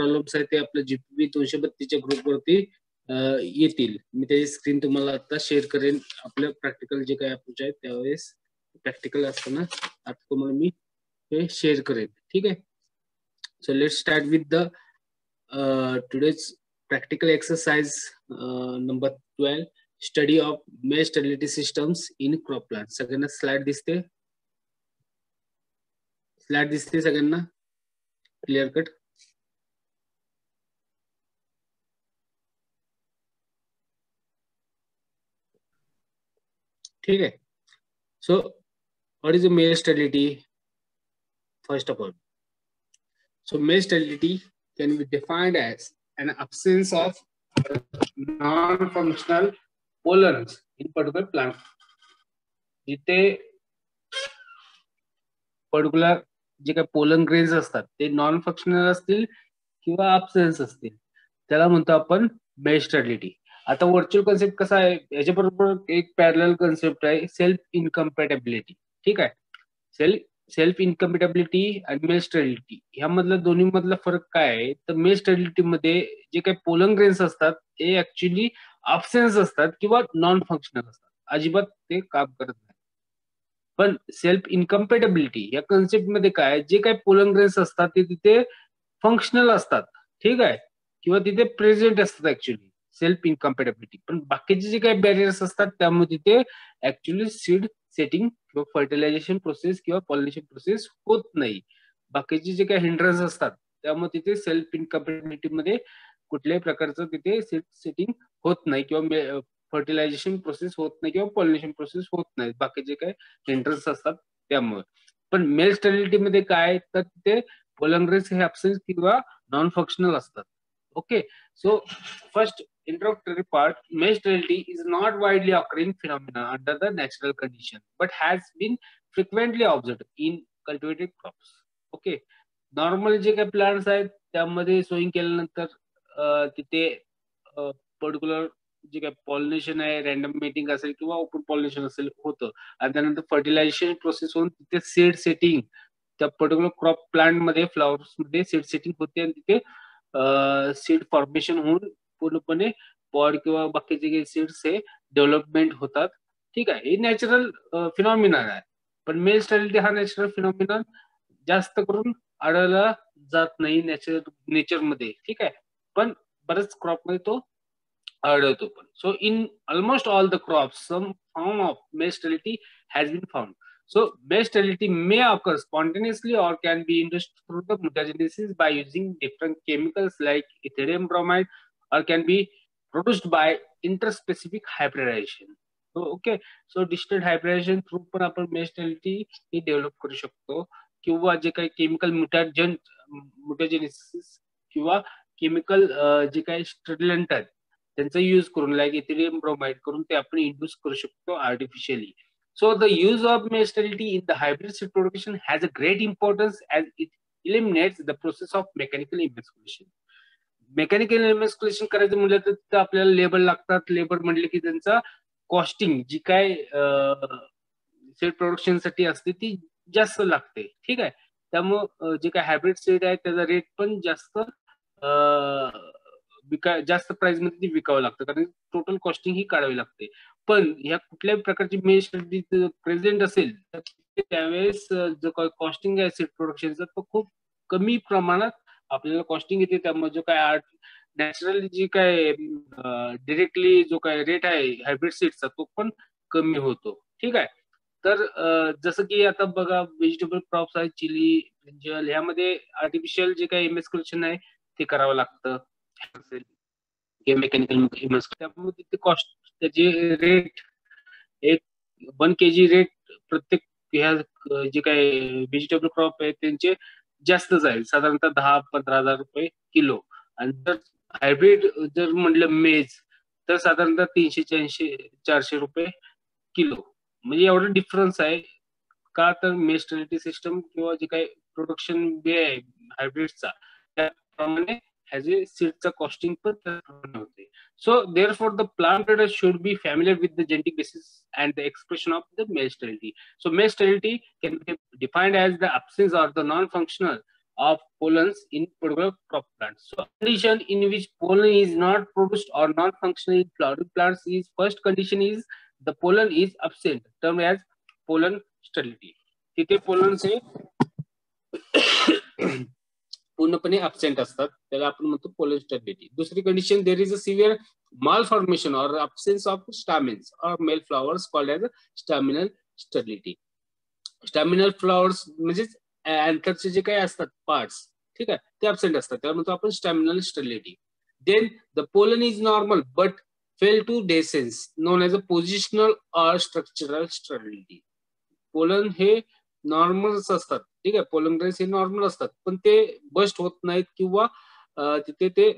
Problems आहेत ते आपल्या GPP 232च्या ग्रुपवरती येतील. मी त्याची स्क्रीन तुम्हाला आता शेअर करेन. आपलं प्रॅक्टिकल जे काही अप्रोच आहे त्यावेळेस प्रॅक्टिकल असताना आता तुम्हाला मी हे शेअर करेन. ठीक आहे. So let's start with the today's practical exercise number 12, study of mesh stability systems in cropland. सगळ्यांना स्लाइड दिसते? स्लाइड दिसते सगळ्यांना क्लिअर कट? ठीक आहे. So what is the mesh stability? First of all, so mesh stability can be defined as an absence of non-functional pollens in particular plant. जिथे particular जे काही pollen grains असतात ते नॉन फंक्शनल असतील किंवा absence असतील त्याला म्हणतो आपण मेश स्टॅबिलिटी. आता व्हर्च्युअल कन्सेप्ट कसा आहे, याच्याबरोबर एक पॅरलल कन्सेप्ट आहे सेल्फ इनकम्पॅटेबिलिटी. ठीक आहे. सेल्फ इनकम्पॅटेबिलिटी आणि मेश स्टॅबिलिटी ह्यामधला दोन्ही मधला फरक काय आहे, तर मेश स्टॅबिलिटी मध्ये जे काही पोलन ग्रेन्स असतात ते ऍक्च्युली अब्सेन्स असतात किंवा नॉन फंक्शनल असतात, अजिबात ते काम करत नाही. पण सेल्फ इनकम्पॅटेबिलिटी या कन्सेप्ट मध्ये काय, जे काही पोलन ग्रेन्स असतात ते तिथे फंक्शनल असतात. ठीक आहे, किंवा तिथे प्रेझेंट असतात ऍक्च्युली सेल्फ इनकम्पॅटेबिलिटी. पण बाकीचे जे काही बॅरियर्स असतात त्यामुळे तिथे ऍक्च्युली सीड सेटिंग किंवा फर्टिलायझेशन प्रोसेस किंवा पॉलिनेशन प्रोसेस होत नाही. बाकीचे जे काही हिंड्रन्स असतात त्यामुळे तिथे सेल्फ इनकम्पॅटेबिलिटी मध्ये कुठल्याही प्रकारचं तिथे सीड सेटिंग होत नाही किंवा फर्टिलायझेशन प्रोसेस होत नाही किंवा पॉलिनेशन प्रोसेस होत नाही, बाकीचे काही हिंड्रन्स असतात त्यामुळे. पण मेश स्टॅबिलिटी मध्ये काय, तर तिथे पोलन ग्रेन्स हे अब्सेंट किंवा नॉन फंक्शनल असतात. Okay, so first introductory part, mesh sterility is not widely occurring phenomena under the natural condition but has been frequently observed in cultivated crops. Okay, normal जे काही plants आहेत त्यामध्ये sowing केल्यानंतर तिथे particular जे काही pollination आहे, रॅन्डम मेटिंग असेल किंवा ओपन पॉलिनेशन असेल होतं, आणि त्यानंतर फर्टिलायझेशन प्रोसेस होऊन तिथे सीड सेटिंग त्या पर्टिक्युलर क्रॉप प्लांट मध्ये फ्लॉवर्स मध्ये सीड सेटिंग होते आणि तिथे सीड फॉर्मेशन होऊन पूर्णपणे पॉड किंवा बाकीचे काही सीड्स हे डेव्हलपमेंट होतात. ठीक आहे, हे नॅचरल फिनॉमिना आहे. पण मेश स्टॅबिलिटी हा नॅचरल फिनॉमिना जास्त करून आढळला जात नाही नेचर मध्ये. ठीक आहे, पण बरेच क्रॉप मध्ये तो आढळतो पण. So in almost all the crops some form of mesh stability has been found. So mesh sterility may occur spontaneously or can be induced through the mutagenesis by using different chemicals like Ethereum bromide, or can be produced by interspecific hybridization. So okay, so distant hybridization through पण आपण mesh sterility ही develop करू शकतो, किंवा जे काही chemical म्युटाजेनेसिस किंवा chemical जे काही स्टरिलंट आहेत त्यांचा यूज करून लाईक इथेरियम ब्रोमाइड करून ते आपण इंड्यूस करू शकतो artificially. So the use of mesh sterility in the hybrid seed production has a great importance as it eliminates the process of mechanical emasculation. Mechanical emasculation करायचं म्हटलं तर तिथं आपल्याला लेबर लागतात. लेबर म्हटले की त्यांचा कॉस्टिंग जी काय सीड प्रोडक्शन साठी असते ती जास्त लागते. ठीक आहे, त्यामुळं जे काय हायब्रिड सीड आहे त्याचा रेट पण जास्त जास्त प्राइस मध्ये विकावं लागतं, कारण टोटल कॉस्टिंग ही काढावी लागते. पण ह्या कुठल्याही प्रकारची मेश प्रेझेंट असेल तर त्यावेळेस जो काही कॉस्टिंग आहे सीड प्रोडक्शनचा तो खूप कमी प्रमाणात आपल्याला कॉस्टिंग येते. त्यामुळे जो काय नॅचरली जी काय डिरेक्टली जो काय रेट आहे हायब्रिड सीडचा तो पण कमी होतो. ठीक आहे, तर जसं की आता बघा व्हेजिटेबल क्रॉप्स आहेत, चिली, ब्रिंजल, ह्यामध्ये आर्टिफिशियल जे काही इमॅस्क्युलेशन आहे ते करावं लागतं मेकॅनिकल इमॅस्क्युलेशन. त्यामुळे तिथे कॉस्ट त्याचे रेट 1 kg रेट प्रत्येक ह्या जे काही व्हेजिटेबल क्रॉप आहे त्यांचे जास्त जाईल, साधारणतः 10-15 हजार रुपये किलो. आणि जर हायब्रिड जर म्हणलं मेज तर साधारणतः 380-400 रुपये किलो. म्हणजे एवढा डिफरन्स आहे. का तर मेश स्टॅबिलिटी सिस्टम किंवा जे काही प्रोडक्शन बे आहे हायब्रिडचा त्याप्रमाणे ह्याचे सीडचा कॉस्टिंग पण त्याप्रमाणे होते. So therefore the plant breeder should be familiar with the genetic basis and the expression of the mesh sterility. So mesh sterility can be defined as the absence or the non-functional of pollens in particular crop plants. So condition in which pollen is not produced or non-functional in flowering plants is first condition is the pollen is absent, termed as pollen sterility. तिथे pollens हे पूर्णपणे absent असतात, त्याला आपण म्हणतो pollen sterility. दुसरी condition, there is a severe malformation or absence of stamens or male flowers called as staminal sterility. Staminal flowers म्हणजे अँथरचे जे काही असतात पार्ट्स, ठीक आहे, ते अब्सेंट असतात, त्याला म्हणतो आपण staminal sterility. Then the pollen is normal but fail to dehisce known as a positional or structural sterility. Pollen हे नॉर्मल्स असतात, ठीक आहे, पोलन ग्रेन्स हे नॉर्मल असतात, पण ते बस्ट होत नाहीत किंवा तिथे ते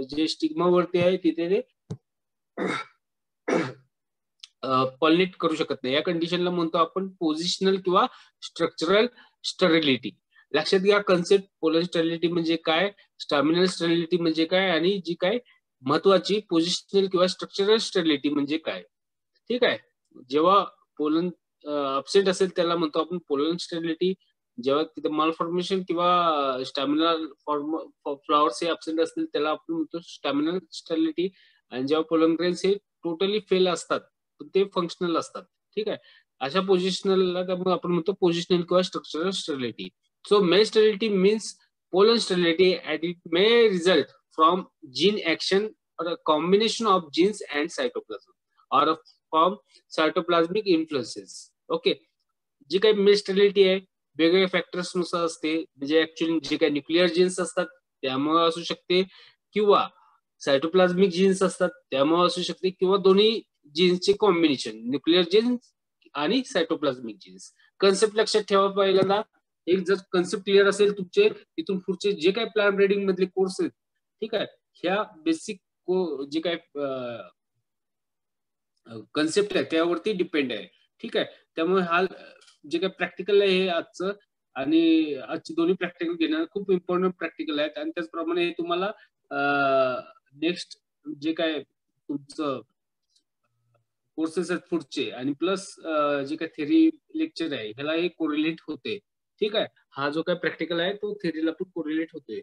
जे स्टिग्मा वरती आहे तिथे ते पॉलिनेट करू शकत नाही. या कंडिशनला म्हणतो आपण पोझिशनल किंवा स्ट्रक्चरल स्टेरिलिटी. लक्षात घ्या कन्सेप्ट, पोलन स्टेरिलिटी म्हणजे काय, स्टॅमिनल स्टेरिलिटी म्हणजे काय, आणि जी काय महत्वाची पोझिशनल किंवा स्ट्रक्चरल स्टेरिलिटी म्हणजे काय. ठीक आहे, जेव्हा पोलन अब्सेंट असेल त्याला म्हणतो आपण पोलन स्टेरिलिटी. जेव्हा तिथे मालफॉर्मेशन किंवा स्टॅमिनल फ्लॉवर्स हे अब्सेंट असतील त्याला आपण म्हणतो स्टॅमिनल स्टेरिलिटी. आणि जेव्हा पोलन ग्रेन्स हे टोटली फेल असतात ते फंक्शनल असतात, ठीक आहे, अशा पोझिशनलला त्यामुळे आपण म्हणतो पोझिशनल किंवा structural sterility. So male sterility means pollen sterility and it may result from gene action or a combination of genes and cytoplasm or from cytoplasmic influences. Okay, जी काही मेल स्टेरिलिटी आहे वेगवेगळ्या फॅक्टर्स नुसार असते, म्हणजे actually जे काही nuclear jeans असतात त्यामुळे असू शकते, किंवा सायटोप्लाझमिक जीन्स असतात त्यामुळे असू शकते, किंवा दोन्ही जीन्सचे कॉम्बिनेशन, न्यूक्लिअर जीन्स आणि सायटोप्लाझमिक जीन्स. कन्सेप्ट लक्षात ठेवा. पहिल्यांदा एक जर कन्सेप्ट क्लिअर असेल तुमचे, इथून पुढचे जे काही प्लांट ब्रीडिंग मधले कोर्स आहेत, ठीक आहे, ह्या बेसिक जे काही कन्सेप्ट आहे त्यावरती डिपेंड आहे, ठीक आहे. त्यामुळे हा जे काही प्रॅक्टिकल आहे हे आजचं, आणि आजची दोन्ही प्रॅक्टिकल घेणं खूप इम्पॉर्टंट प्रॅक्टिकल आहेत. आणि त्याचप्रमाणे तुम्हाला नेक्स्ट जे काय तुमचं कोर्सेस आहेत पुढचे, आणि प्लस जे काही थेरी लेक्चर आहे ह्याला हे कोरिलेट होते, ठीक आहे. हा जो काही प्रॅक्टिकल आहे तो थेरीला पण कोरिलेट होते,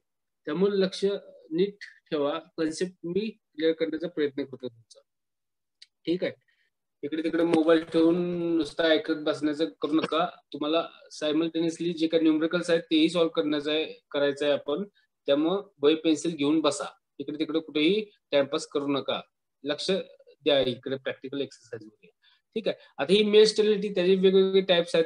त्यामुळे लक्ष नीट ठेवा. कन्सेप्ट मी क्लिअर करण्याचा प्रयत्न करतो तुमचा, ठीक आहे. इकडे तिकडे मोबाईल ठेवून नुसतं ऐकत बसण्याचं करू नका. तुम्हाला सायमल्टेनियसली जे काही न्यूमरिकल्स आहेत तेही सॉल्व्ह करायचं आहे आपण. त्यामुळं वही पेन्सिल घेऊन बसा, इकडे तिकडे कुठेही टाइमपास करू नका, लक्ष द्या इकडे प्रॅक्टिकल एक्सरसाइज मध्ये, ठीक आहे. आता ही मेल स्टेरिलिटी त्याचे वेगवेगळे टाइप्स आहेत.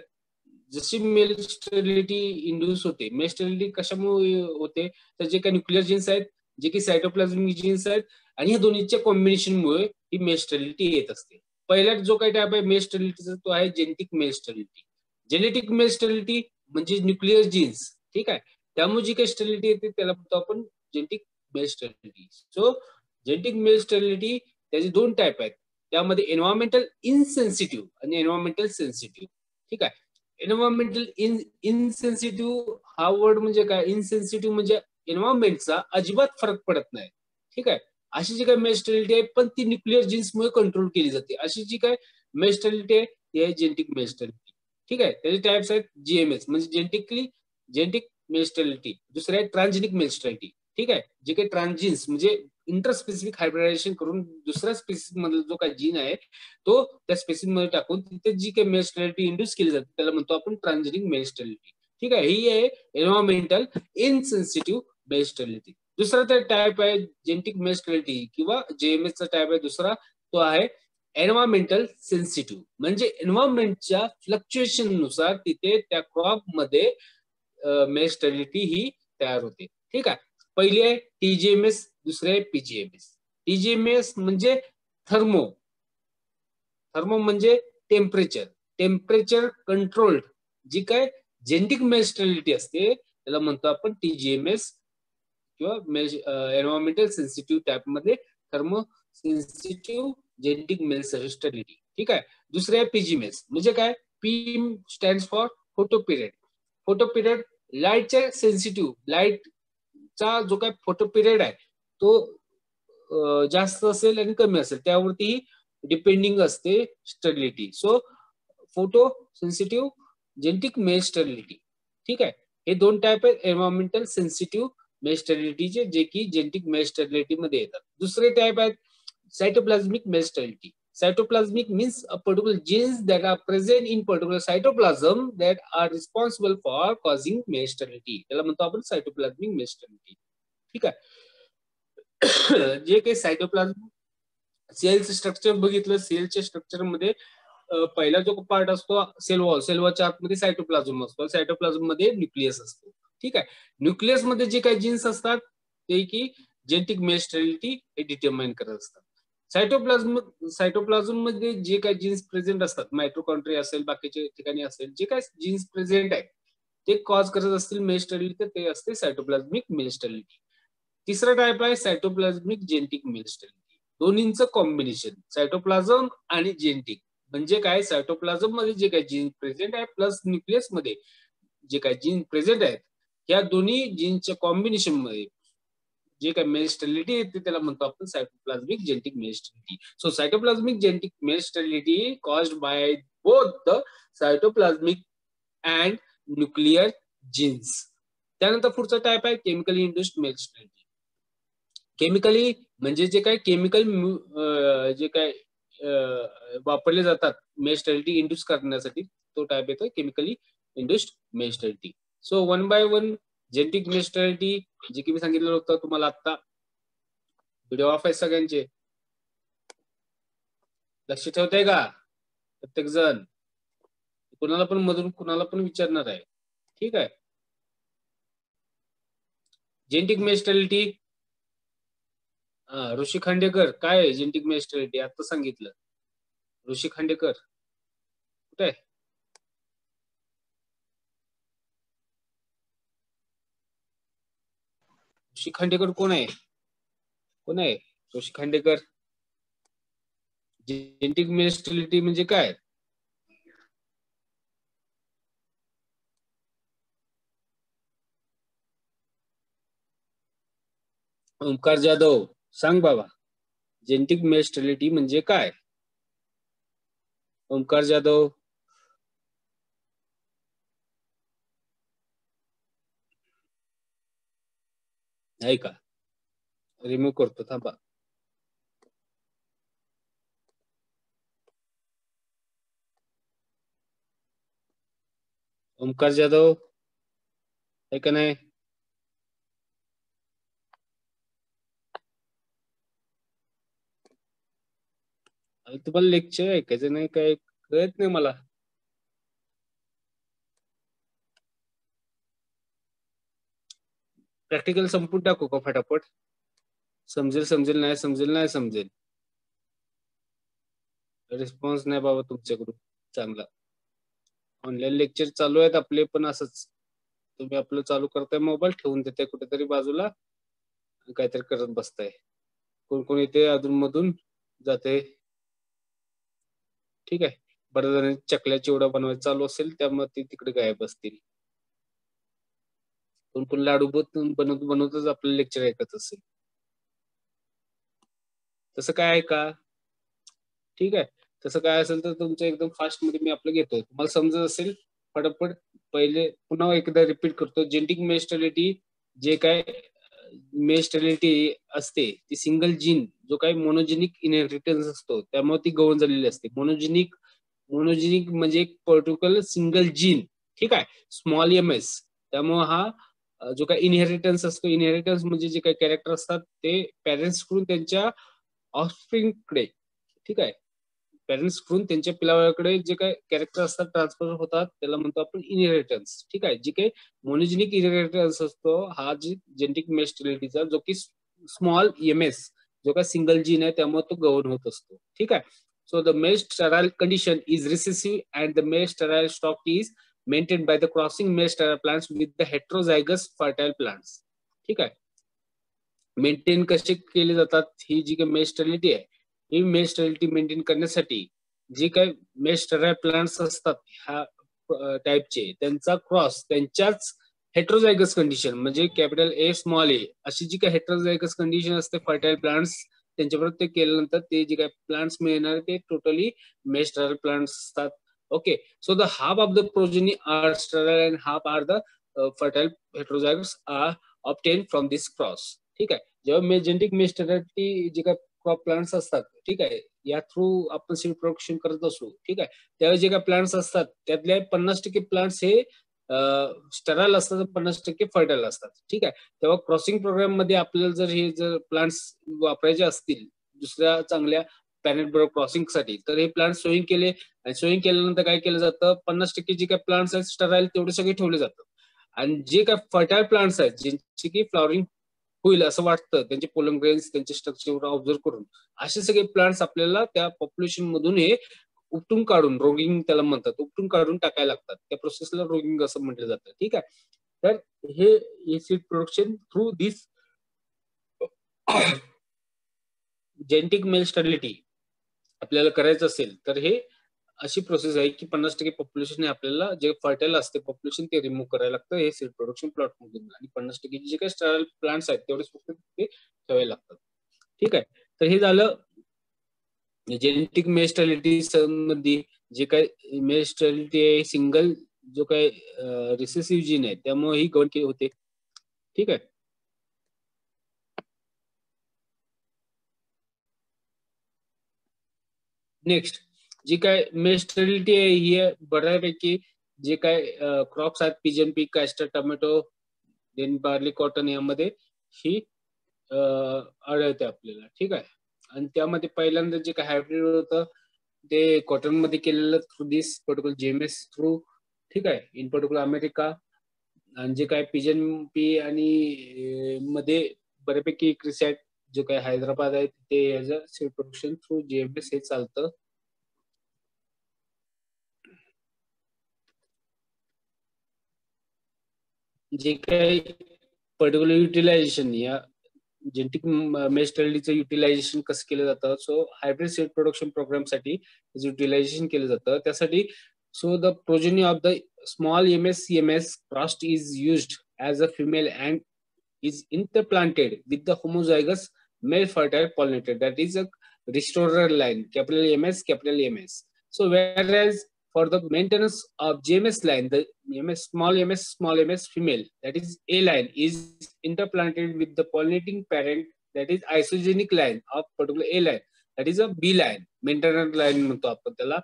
जशी मेल स्टेरिलिटी इंड्यूस होते, मेल स्टेरिलिटी कशामुळे होते, तर जे काही न्यूक्लिअर जीन्स आहेत, जे काही सायटोप्लाझमिक जीन्स आहेत, आणि या दोन्हीच्या कॉम्बिनेशनमुळे ही मेल स्टेरिलिटी येत असते. पहिला जो काही टाइप आहे मेल स्टेरिलिटीचा तो आहे genetic male sterility. Genetic male sterility म्हणजे न्यूक्लिअर जीन्स, ठीक आहे, त्यामुळे जी काही स्टेरिलिटी येते त्याला म्हणतो आपण genetic male sterility. So genetic male sterility त्याचे दोन टाइप आहेत, त्यामध्ये एन्व्हायरमेंटल इनसेन्सिटिव्ह आणि एन्व्हायरमेंटल सेन्सिटिव्ह, ठीक आहे. एन्व्हायरमेंटल इनसेन्सिटिव्ह हा वर्ड म्हणजे काय, इनसेन्सिटिव्ह म्हणजे एन्व्हायरमेंटचा अजिबात फरक पडत नाही, ठीक आहे, अशी जी काही मेल स्टेरिलिटी आहे पण ती न्यूक्लिअर जीन्समुळे कंट्रोल केली जाते, अशी जी काही मेल स्टेरिलिटी आहे ती आहे जेनेटिक मेल स्टेरिलिटी, ठीक आहे. त्याचे टाइप्स आहेत जीएमएस म्हणजे जेनेटिक मेल स्टेरिलिटी. दुसरे आहे ट्रान्सजेनिक मेल स्टेरिलिटी, ठीक आहे, जे काही ट्रान्सजीन्स म्हणजे इंटरस्पेसिफिक हायब्रिडायझेशन करून दुसऱ्या स्पेसिस मधला जो काही जीन आहे तो त्या स्पेसिस मध्ये टाकून तिथे जी काही मेल स्टेरिलिटी इंड्यूस केली जाते त्याला म्हणतो आपण ट्रान्सजेनिक मेल स्टेरिलिटी, ठीक आहे. ही आहे एन्व्हायरमेंटल इनसेन्सिटिव्ह मेल स्टेरिलिटी. दुसरा तर टाइप आहे जेनेटिक मेल स्टेरिलिटी किंवा जेएमएस चा टाइप आहे दुसरा, तो आहे एन्व्हायरमेंटल सेन्सिटिव्ह, म्हणजे एन्व्हायरमेंटच्या फ्लक्च्युएशन नुसार तिथे त्या क्रॉप मध्ये मेल स्टेरिलिटी ही तयार होते, ठीक आहे. पहिली आहे टीजीएमएस, दुसरे आहे पीजीएमएस. टीजीएमएस म्हणजे थर्मो म्हणजे टेम्परेचर कंट्रोल्ड जी काय जेनेटिक मेल स्टेरिलिटी असते त्याला म्हणतो आपण टीजीएमएस किंवा एन्व्हायरमेंटल सेन्सिटिव्ह टाइप मध्ये thermo sensitive genetic male sterility, ठीक आहे. दुसरे आहे पीजीएमएस म्हणजे काय, P stands for photo period लाईटच्या सेन्सिटिव्ह, लाईटचा जो काय फोटो पिरियड आहे तो जास्त असेल आणि कमी असेल त्यावरती डिपेंडिंग असते sterility. So photo sensitive genetic male sterility, ठीक आहे. हे दोन टाईप आहेत एन्व्हायरमेंटल सेन्सिटिव्ह मेश स्टेरिलिटीचे, जे की जेनेटिक मेश स्टेरिलिटी मध्ये येतात. दुसरे टाईप आहेत cytoplasmic male sterility. Cytoplasmic means a particular genes that are present in particular cytoplasm that are responsible for causing mesh sterility. त्याला म्हणतो आपण सायटोप्लाझमिक मेश स्टेरिलिटी. ठीक आहे. जे काही सायटोप्लाझम सेलचं स्ट्रक्चर बघितलं, सेलच्या स्ट्रक्चर मध्ये पहिला जो पार्ट असतो सेल वॉल, सेल वॉलच्या आतमध्ये सायटोप्लाझम असतो, सायटोप्लाझम मध्ये न्यूक्लियस असतो. ठीक आहे. न्यूक्लियस मध्ये जे काही जीन्स असतात ते की जेनेटिक मेश स्टेरिलिटी हे डिटरमाइन करत असतात. सायटोप्लाझम मध्ये जे काही जीन्स प्रेझेंट असतात, मायटोकॉन्ड्रिया असेल, बाकीच्या ठिकाणी असेल, जे काही जीन्स प्रेझेंट आहेत ते कॉज करत असतील मेश स्टेरिलिटी, ते असते सायटोप्लाझमिक मेश स्टेरिलिटी. तिसरा टाईप आहे सायटोप्लाझमिक जेनेटिक मेश स्टेरिलिटी. दोन्हींचं कॉम्बिनेशन सायटोप्लाझम आणि जेनेटिक म्हणजे काय, सायटोप्लाझम मध्ये जे काही जीन प्रेझेंट आहे प्लस न्यूक्लियस मध्ये जे काही जीन प्रेझेंट आहेत, या दोन्ही जीनच्या कॉम्बिनेशन मध्ये जे काही मेश स्टेरिलिटी येते त्याला म्हणतो आपण cytoplasmic genetic male sterility. So cytoplasmic genetic male sterility caused by both the cytoplasmic and nuclear genes. त्यानंतर पुढचा टाईप आहे chemically induced male sterility. Chemically म्हणजे जे काही केमिकल जे काय वापरले जातात मेश स्टेरिलिटी इंड्यूस करण्यासाठी, तो टाईप येतो chemically induced male sterility. So one by one genetic male sterility, जे की मी सांगितलं होतं तुम्हाला आता. व्हिडिओ ऑफ आहे सगळ्यांचे, लक्ष ठेवताय का प्रत्येक जण? कुणाला पण मधून कुणाला पण विचारणार आहे. ठीक आहे. जेनेटिक मेश स्टेरिलिटी, ऋषी खांडेकर, काय आहे जेनेटिक मेश स्टेरिलिटी? आता सांगितलं. ऋषी खांडेकर कुठे आहे? ऋषी खांडेकर कोण आहे? कोण आहे ऋषी खांडेकर? जेनेटिक मेश स्टेरिलिटी म्हणजे काय? ओमकार जाधव सांग बाबा, जेनेटिक मेश स्टेरिलिटी म्हणजे काय? ओमकार जाधव. आहे का? रिमूव्ह करतो थांबा. ओमकार जाधव आहे का नाही? तुम्हाला लेक्चर ऐकायचं नाही काय कळत नाही मला. प्रॅक्टिकल संपून टाकू का फटाफट? समजेल समजेल नाही समजेल नाही समजेल. रिस्पॉन्स नाही बाबा तुमच्याकडून चांगला. ऑनलाईन लेक्चर चालू आहेत आपले, पण असंच तुम्ही आपलं चालू करताय, मोबाईल ठेवून देताय कुठेतरी बाजूला, काहीतरी करत बसताय. कोण कोण येते अधून मधून जाते. ठीक आहे. बऱ्याच जणांनी चकल्या चिवडा बनवायचा चालू असेल, त्यामुळे ती तिकडे गायब असतील. कोण कोण लाडू बनवतच आपलं लेक्चर ऐकत असेल. तसं काय आहे का? ठीक आहे. तसं काय असेल तर तुमचं एकदम फास्ट मध्ये मी आपलं घेतो, तुम्हाला समजत असेल फटाफट. पहिले पुन्हा एकदा रिपीट करतो. जेनेटिक मेश स्टेरिलिटी जे काय मेश स्टेरिलिटी असते ती सिंगल जीन जो काही मोनोजेनिक इनहेरिटन्स असतो त्यामुळे ती गौण झालेली असते. मोनोजेनिक म्हणजे एक पर्टिक्युलर सिंगल जीन. ठीक आहे. Small MS. त्यामुळे हा जो काही इनहेरिटन्स असतो, इनहेरिटन्स म्हणजे जे काही कॅरेक्टर असतात ते पॅरेंट्स कडून त्यांच्या ऑफस्प्रिंग कडे, ठीक आहे, पॅरेंट्स कडून त्यांच्या पिलाकडे जे काही कॅरेक्टर असतात ट्रान्सफर होतात, त्याला म्हणतो आपण इनहेरिटन्स. ठीक आहे. जे काही मोनोजेनिक इनहेरिटन्स असतो हा जी जेनेटिक मेश स्टेरिलिटीचा, जो की स्मॉल एमएस जो काही सिंगल जीन आहे त्यामुळे तो गव्हर्न होत असतो. ठीक आहे. So the mesh sterile condition is recessive and the mesh sterile stock is maintained by the crossing mesh sterile plants with the heterozygous fertile plants. ठीक आहे. मेंटेन कसे केले जातात ही जी काही मेश स्टेरिलिटी आहे, ही मेश स्टेरिलिटी मेंटेन करण्यासाठी जे काही मेश स्टेराइल प्लांट्स असतात ह्या टाईपचे, त्यांचा क्रॉस त्यांच्याच हेट्रोझायगस कंडिशन म्हणजे कॅपिटल ए स्मॉल ए अशी जी काही हेट्रोझायगस कंडिशन असते फर्टाईल प्लांट्स, त्यांच्याबरोबर ते केल्यानंतर ते जे काही प्लांट्स मिळणार ते टोटली मेश स्टेराइल प्लांट्स असतात. Okay. So the half of the progeny are sterile and half are the fertile heterozygous are obtain from this cross. ठीक आहे. जेव्हा जेनेटिक मेस्टॅलिटी जे काय क्रॉप प्लांट्स असतात, ठीक आहे, या थ्रू आपण सीड प्रोडक्शन करत असू, ठीक आहे, त्यावेळी जे काही प्लांट्स असतात त्यातले 50% प्लांट्स हे स्टराईल असतात, 50% फर्टाईल असतात. ठीक आहे. तेव्हा क्रॉसिंग प्रोग्राम मध्ये आपल्याला जर हे जर प्लांट्स वापरायचे असतील दुसऱ्या चांगल्या पॅरेंट बरोबर क्रॉसिंग साठी, तर हे प्लांट सोईंग केले आणि सोईंग केल्यानंतर काय केलं जातं, 50% जे काही प्लांट्स आहेत स्टराईल तेवढे सगळे ठेवले जातात आणि जे काही फर्टाईल प्लांट्स आहेत ज्यांची की फ्लॉवरिंग होईल असं वाटतं त्यांचे पोलन ग्रेन्स त्यांचे स्ट्रक्चर ऑब्झर्व करून, असे सगळे प्लांट्स आपल्याला त्या पॉप्युलेशन मधून हे उपटून काढून, रोगिंग त्याला म्हणतात, उपटून काढून टाकायला लागतात. त्या प्रोसेसला रोगिंग असं म्हटलं जातं. ठीक आहे. तर हे सीड प्रोडक्शन थ्रू दिस जेनेटिक मेल स्टॅबिलिटी आपल्याला करायचं असेल तर हे अशी प्रोसेस आहे की 50% पॉप्युलेशन हे आपल्याला जे फर्टाईल असते पॉप्युलेशन ते रिमूव्ह करायला लागतं हे सीड प्रोडक्शन प्लॉट मधून, आणि 50% जे काही स्टराईल प्लांट्स आहेत तेवढेच फक्त ते ठेवायला लागतात. ठीक आहे. तर हे झालं जेनेटिक मेस्टॅलिटी संबंधी. जे काही मेस्टॅलिटी आहे सिंगल जो काही रिसेसिव्ह जीन आहे त्यामुळे ही कव्हर केली होते. ठीक आहे. नेक्स्ट जी काय मेस्टॅलिटी आहे ही बऱ्यापैकी जे काय क्रॉप्स आहेत pigeon pea, castor, tomato, then barley, cotton यामध्ये ही आढळते आपल्याला. ठीक आहे. आणि त्यामध्ये पहिल्यांदा जे काय हायब्रिड होतं ते कॉटन मध्ये केलेलं थ्रू दिस पर्टिक्युलर जेएमएस थ्रू. ठीक आहे. In particular America. आणि जे काय पिजन पी आणि मध्ये बऱ्यापैकी क्रिसॅट जो काय हैदराबाद आहे ते as a seed production through JMS हे चालतं. जे काही पर्टिक्युलर युटिलायझेशन या जेनेटिक मेस्टॅलिटीचं युटिलायझेशन कसं केलं जातं, सो हायब्रिड सीड प्रोडक्शन प्रोग्रामसाठी युटिलायझेशन केलं जातं. त्यासाठी so the progeny of the small MS crossed is used as a female and is interplanted with the homozygous male fertile pollinator, that is a restorer line, capital MS, capital MS. So whereas for the maintenance of GMS line, the small ms female, that is A line, is interplanted with the pollinating parent, that is isogenic line of particular A line, that is a B line, maintenance line म्हणतो आपण त्याला,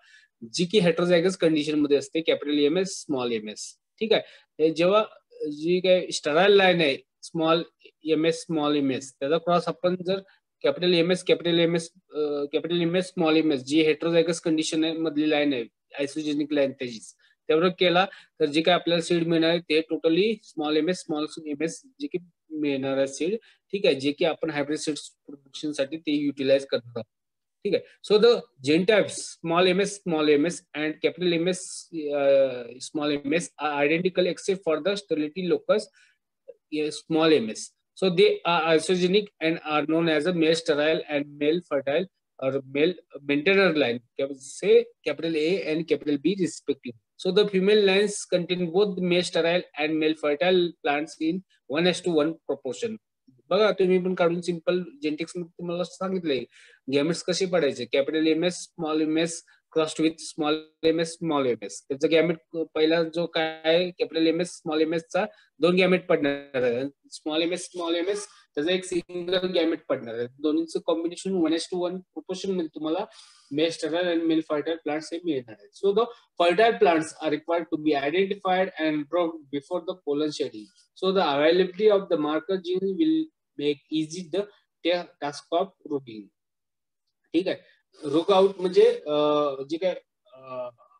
जी की heterozygous condition मध्ये असते, capital MS small MS. ठीक आहे. जेव्हा जी काही स्टराईल लाईन आहे स्मॉल एम एस त्याचा क्रॉस आपण जर capital M S small M S जी हेट्रोझायगस कंडिशन मधली लाईन आहे आयसोजेनिक लाईन त्याचीच त्यावर केला तर जे काय आपल्याला सीड मिळणार आहे ते टोटली स्मॉल एम एस जे की मिळणार आहे सीड. ठीक आहे. जे की आपण हायब्रिड सीड प्रोडक्शन साठी ते युटिलाइज करतो. ठीक आहे. So the genotypes small M S and capital M S small M S are identical except for the sterility locus small ms. So they are isogenic and are known as a male sterile and male fertile or male maintainer line, say capital A and capital B respectively. So the female lines contain both male sterile and male fertile plants in 1:1 proportion. बघा तुम्ही पण काढून simple genetics मध्ये तुम्हाला सांगितलंय gametes कसे पडायचे, capital M S small M S crossed with small M S त्याचा गॅमेट पहिला जो काय capital M S small M S चा 2 गॅमेट पडणार आहे, स्मॉल एम एस त्याचा एक सिंगल गॅमेट पडणार आहे. दोन्हीचं कॉम्बिनेशन 1:1 प्रोपोर्शन मध्ये तुम्हाला male sterile and male fertile plants हे मिळणार आहेत. So the fertile plants are required to be identified and dropped before the pollen shedding. So the availability of the marker gene will make easy the task of rooting. ठीक आहे. Route out म्हणजे जे काय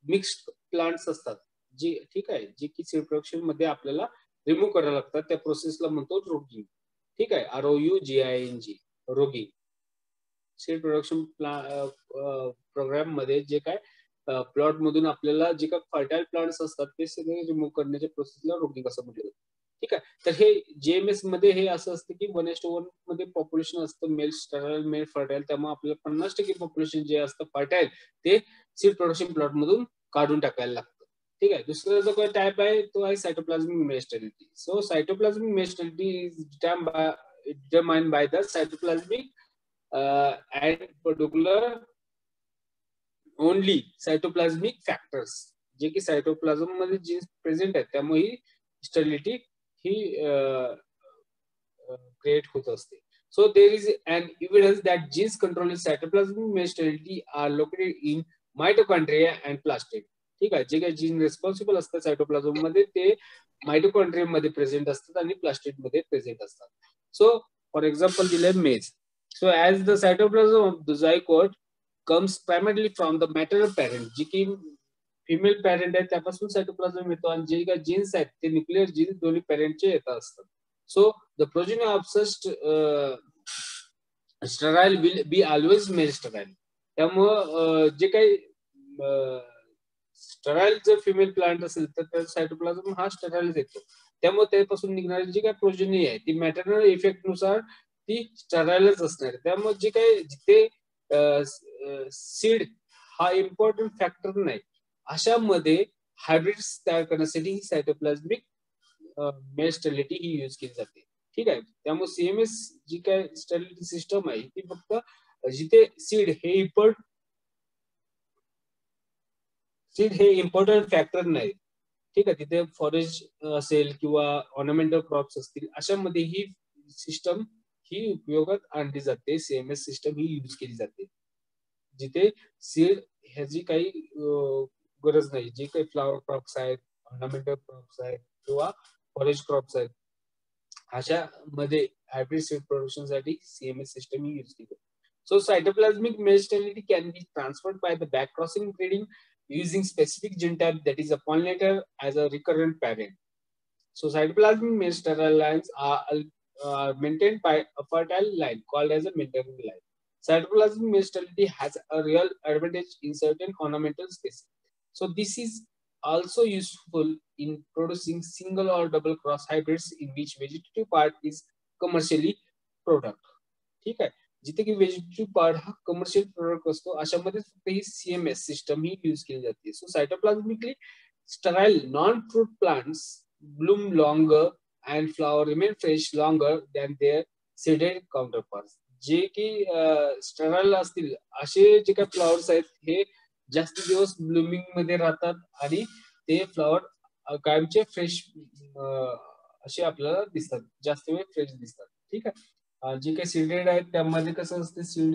mixed plants असतात जे ठीक आहे जे की सीड प्रोडक्शन मध्ये आपल्याला रिमूव्ह करायला लागतात त्या प्रोसेसला म्हणतो रोगिंग. ठीक आहे. ROUGING roguing. Seed production program मध्ये जे काय प्लॉट मधून आपल्याला जे काय फर्टाईल प्लांट्स असतात ते सगळे रिमूव्ह करण्याच्या प्रोसेसला रोगिंग असं म्हटलं जातं. ठीक आहे. तर हे जेएमएस मध्ये हे असं असतं की 1:1 मध्ये पॉप्युलेशन असतं मेल स्टराईल मेल फर्टाईल, त्यामुळे आपल्याला 50% पॉप्युलेशन जे असतं फर्टाईल ते सीड प्रोडक्शन प्लॉट मधून काढून टाकायला लागतं. ठीक आहे. दुसरा जो काही टाइप आहे तो आहे cytoplasmic male sterility. So cytoplasmic male sterility is determined by the cytoplasmic and particular only cytoplasmic factors जे की सायटोप्लाझम मध्ये जीन्स प्रेझेंट आहेत त्यामुळे स्टेरिलिटी ही क्रिएट होत असते. So there is an evidence that genes controlling cytoplasmic mesh sterility are located in mitochondria and plastid. ठीक आहे, जे काही जीन रिस्पॉन्सिबल असतात सायटोप्लाझम मध्ये ते मायटोकॉन्ड्रियम मध्ये प्रेझेंट असतात आणि प्लास्टिड मध्ये प्रेझेंट असतात. सो फॉर एक्झाम्पल दिले maize. So as the cytoplasm of the zygote comes primarily from the maternal parent, जी की फिमेल पॅरेंट आहे त्यापासून सायटोप्लाझम येतो आणि जे काही जीन्स आहेत ते न्यूक्लिअर जीन्स दोन्ही पॅरेंटचे येत असतात. So the progeny of such sterile will be always male sterile. त्यामुळं जे काही स्टराईल जर फिमेल प्लांट असेल तर त्या सायटोप्लाझम हा स्टराईल येतो. त्यामुळे त्यापासून निघणारी जी काही प्रोजेनी आहे ती मॅटर्नल इफेक्ट नुसार ती स्टराईलच असणार. त्यामुळे जे काही जिथे सीड हा इम्पॉर्टंट फॅक्टर नाही अशामध्ये हायब्रिड्स तयार करण्यासाठी सायटोप्लाझमिक मेल स्टेरिलिटी ही यूज केली जाते. ठीक आहे, त्यामुळे सीएमएस जी काय स्टेरिलिटी सिस्टम आहे ती फक्त जिथे सीड हे इम्पॉर्टंट फॅक्टर नाही. ठीक आहे, तिथे फॉरेस्ट असेल किंवा ऑर्नामेंटल क्रॉप्स असतील अशामध्ये ही सिस्टम ही उपयोगात आणली जाते. सीएमएस सिस्टम ही यूज केली जाते जिथे सीड ह्याची काही गरज नाही. जे काही फ्लॉवर क्रॉप्स आहेत, ऑर्नामेंटल क्रॉप्स आहेत किंवा फॉरेस्ट क्रॉप्स आहेत अशा मध्ये हायब्रिड सीड प्रोडक्शन साठी सीएमएस सिस्टम ही यूज केली. So cytoplasmic male sterility can be transferred by the back crossing breeding using specific gene type that is a pollinator as a recurrent parent. So cytoplasmic mesh sterile lines are maintained by a fertile line called as a maintaining line. Cytoplasmic mesh sterility has a real advantage in certain ornamental species. So this is also useful in producing single or double cross hybrids in which vegetative part is commercially product. ठीक आहे, जिथे की vegetative part हा commercial product असतो अशामध्ये फक्त ही CMS system ही यूज केली जाते. So cytoplasmically sterile non fruit plants bloom longer and flower remain fresh longer than their seeded counterparts. जे की स्टराईल असतील असे जे काही फ्लॉवर्स आहेत हे जास्त दिवस ब्लूमिंग मध्ये राहतात आणि ते फ्लॉवर कायमचे फ्रेश असे आपल्याला दिसतात, जास्त वेळ फ्रेश दिसतात. ठीक आहे, जे काही सीडेड आहेत त्यामध्ये कसं असते सीड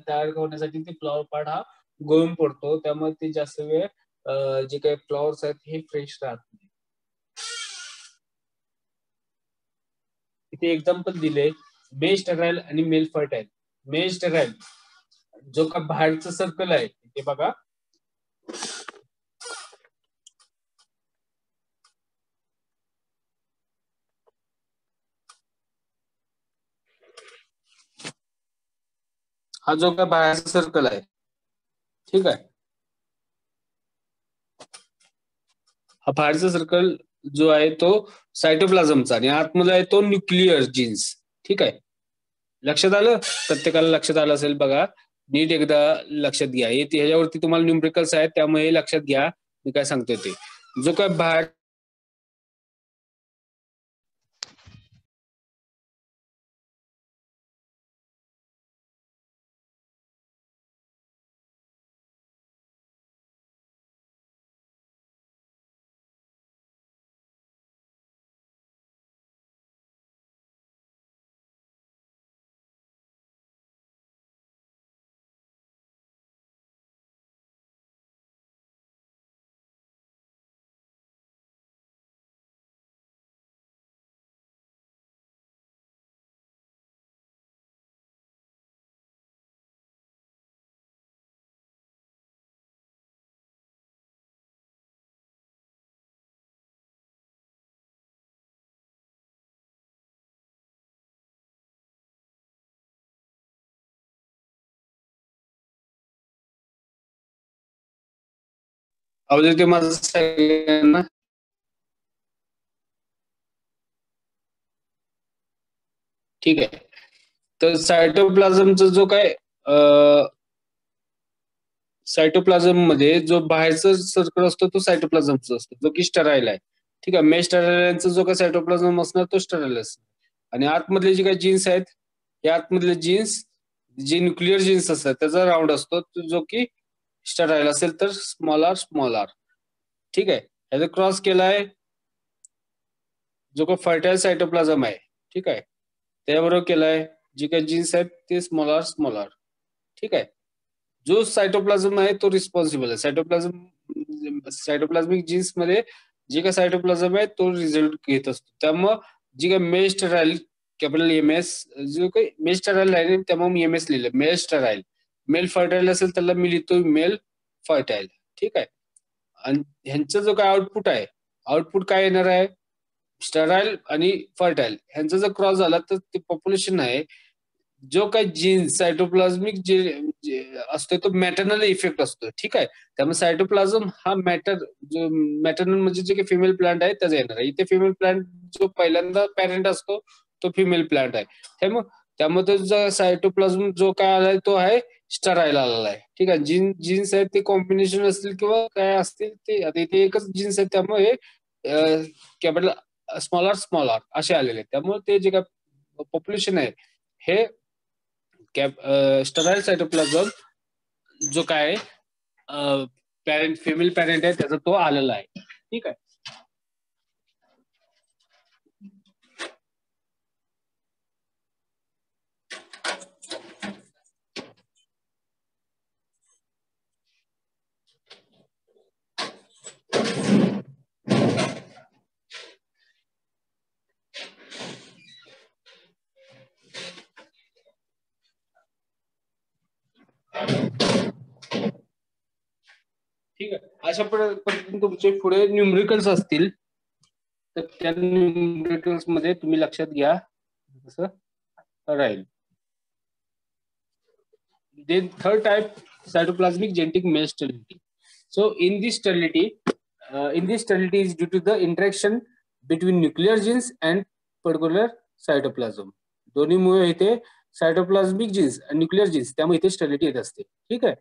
तयार करण्यासाठी ते फ्लॉवर पार्ट हा गळून पडतो, त्यामुळे ते जास्त वेळ जे काही फ्लॉवर्स आहेत हे फ्रेश राहत नाही. इथे एक्झाम्पल दिले मेल स्टेराईल आणि मेल फर्टाईल. मेल स्टेराईल जो का बाहेरचं सर्कल आहे ते बघा, हा जो काय बाहेरचा सर्कल आहे, ठीक आहे, हा बाहेरचा सर्कल जो आहे तो सायटोप्लाझमचा आणि आतमध्ये आहे तो न्यूक्लिअर जीन्स. ठीक आहे, लक्षात आलं? प्रत्येकाला लक्षात आलं असेल बघा, नीट एकदा लक्षात घ्या. ह्याच्यावरती तुम्हाला न्यूमरिकल्स आहेत त्यामुळे लक्षात घ्या मी काय सांगतोय ते. जो काय बाहेर आवाज येते माझा सगळ्यांना? ठीक आहे, तर सायटोप्लाझमचा जो काय सायटोप्लाझम मध्ये जो बाहेरचा सर्कल असतो तो सायटोप्लाझमचा असतो जो की स्टराईल आहे. ठीक आहे, मेश स्टराईलचा जो काय सायटोप्लाझम असणार तो स्टराईल असणार आणि आतमधले जे काही जीन्स आहेत या आतमधले जीन्स जे न्यूक्लिअर जीन्स असतात त्याचा राऊंड असतो जो की स्टराईल असेल तर स्मॉल आर. ठीक आहे, याचा क्रॉस केलाय जो काही फर्टाईल सायटोप्लाझम आहे, ठीक आहे, त्याबरोबर केलाय. जे काही जीन्स आहेत ते स्मॉल आर, ठीक आहे. जो सायटोप्लाझम आहे तो रिस्पॉन्सिबल आहे. सायटोप्लाझमिक जीन्स मध्ये जे काही सायटोप्लाझम आहे तो रिझल्ट घेत असतो. त्यामुळं जी काही मेल स्टराईल, कॅपिटल एमएस, जो काही मेल स्टराईल आहे त्यामुळे मी एमएस लिहिलं. मेल स्टराईल, मेल फर्टाईल असेल त्याला मी लिहितो मेल फर्टाईल, ठीक आहे. आणि ह्यांचं जो काय आउटपुट आहे, आउटपुट काय येणार आहे, स्टराईल आणि फर्टाईल ह्यांचा जर क्रॉस झाला तर ते पॉप्युलेशन आहे. जो काही जीन्स सायटोप्लाझमिक जे असतो तो मॅटर्नल इफेक्ट असतो, ठीक आहे. त्यामुळे सायटोप्लाझम हा जो मॅटर्नल म्हणजे जे काही फिमेल प्लांट आहे त्याचा येणार आहे. इथे फिमेल प्लांट जो पहिल्यांदा पॅरेंट असतो तो फिमेल प्लांट आहे. त्यामुळे जो सायटोप्लाझम जो काय आलाय तो आहे स्टराईल आलेला आहे, ठीक आहे. जीन्स आहेत ते कॉम्बिनेशन असतील किंवा काय असतील ते, आता इथे एकच जीन्स आहे त्यामुळे कॅपिटल स्मॉल आर असे आलेले आहेत. त्यामुळे ते जे काय पॉप्युलेशन आहे हे स्टराईल सायटोप्लाझम जो काय पॅरेंट, फिमेल पॅरेंट आहे त्याचा तो आलेला आहे, ठीक आहे. ठीक आहे. अशा पद्धतीने तुमचे पुढे न्यूमरिकल्स असतील तर त्या न्यूमरिकल्स मध्ये तुम्ही लक्षात घ्या कसं राहील. Then third type, cytoplasmic genetic male sterility. So in this sterility is due to the interaction between nuclear genes and particular cytoplasm. दोन्हीमुळे इथे सायटोप्लाझमिक जीन्स आणि न्यूक्लिअर जीन्स त्यामुळे इथे स्टेरिलिटी येत असते, ठीक आहे.